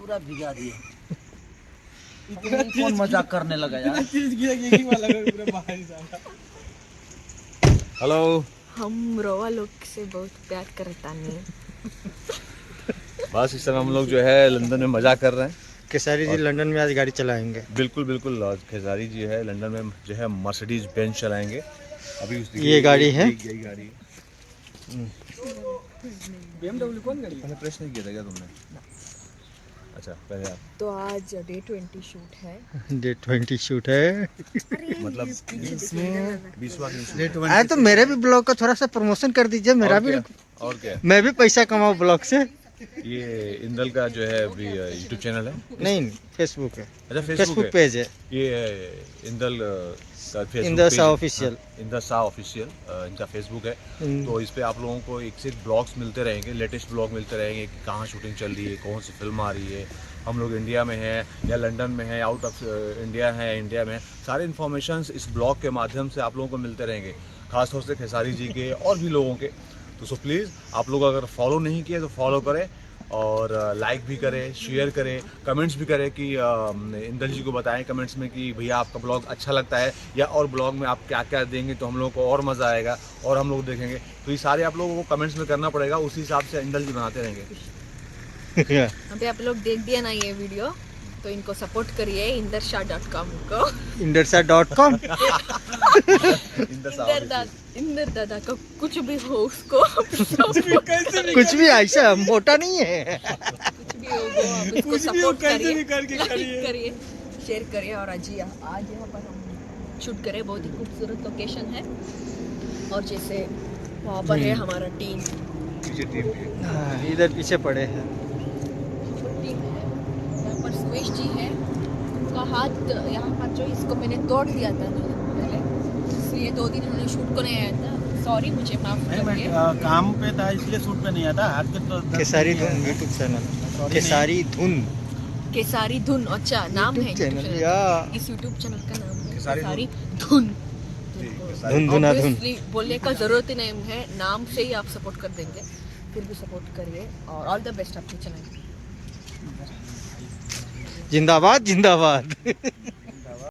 पूरा भिगा दिए। इतनी कौन मजाक करने लगा यार। हेलो, हम रोवा लोग से बहुत प्यार करता नहीं। बस इस समय हम लोग जो है लंदन में मजा कर रहे हैं। खेसारी जी लंदन में आज गाड़ी चलाएंगे। बिल्कुल बिल्कुल, आज खेसारी जी है लंदन में जो है मर्सिडीज बेंज चलाएंगे। अभी ये गाड़ी है, यही गाड़ी है। BMW कौन गाड़ी है? प्रेस नहीं किया था क्या तुमने? अच्छा पहले आप तो आज डे 20 शूट है। डे 20 शूट है। मतलब इसमें 20वां दिन शूट है। अरे तो मेरे भी ब्लॉग का थोड़ा सा प्रमोशन कर दीजिए, मेरा भी। और क्या, मैं भी पैसा कमाऊँ ब्लॉग से। ये इंदल का जो है अभी यूट्यूब चैनल है। नहीं, फेसबुक है। अच्छा फेसबुक पेज है। ये इंदल इंदर शाह ऑफिशियल। इंदर शाह ऑफिशियल इनका फेसबुक है। तो इस पे आप लोगों को एक से एक ब्लॉग्स मिलते रहेंगे, लेटेस्ट ब्लॉग मिलते रहेंगे कि कहाँ शूटिंग चल रही है, कौन सी फिल्म आ रही है, हम लोग इंडिया में हैं या लंदन में हैं, आउट ऑफ इंडिया है, इंडिया में, सारे इन्फॉर्मेशन इस ब्लॉग के माध्यम से आप लोगों को मिलते रहेंगे, खासतौर से खेसारी जी के और भी लोगों के। तो सो प्लीज़ आप लोग अगर फॉलो नहीं किए तो फॉलो करें और लाइक भी करें, शेयर करें, कमेंट्स भी करें कि इंदल जी को बताएं कमेंट्स में कि भैया आपका ब्लॉग अच्छा लगता है या और ब्लॉग में आप क्या क्या देंगे तो हम लोगों को और मज़ा आएगा और हम लोग देखेंगे। तो ये सारे आप लोगों को कमेंट्स में करना पड़ेगा, उसी हिसाब से इंदल जी बनाते रहेंगे। अभी आप लोग देख दिया ना ये वीडियो, तो इनको सपोर्ट करिए इंदरशाह.com को। इंदरशाह.com। इंदर दादा का कुछ भी हो उसको कुछ भी ऐसा मोटा नहीं है। कुछ भी हो आप उसको सपोर्ट करिए, करिए, शेयर करिए। और आज यहाँ पर हम शूट करें, बहुत ही खूबसूरत लोकेशन है। और जैसे वहाँ पर है हमारा टीम, इधर पीछे पड़े हैं। टीम है यहाँ पर। सुरेश जी है, उनका हाथ यहाँ पर जो इसको मैंने तोड़ दिया था 2 दिन पहले, इसलिए 2 दिन उन्होंने शूट को नहीं आया था। सॉरी, मुझे माफ करिए। काम पे था इसलिए शूट पे नहीं आता। हाथ के तो खेसारी धुन यूट्यूब चैनल। खेसारी धुन, केसारी धुन, अच्छा नाम है चैनल YouTube या इस यूट्यूब चैनल का नाम है केसारी केसारी धुन। धुन धुना धुन। Obviously बोलने का जरूरत ही नहीं है, नाम से ही आप सपोर्ट कर देंगे। फिर भी सपोर्ट करिए और ऑल द बेस्ट आपके चैनल। जिंदाबाद जिंदाबाद।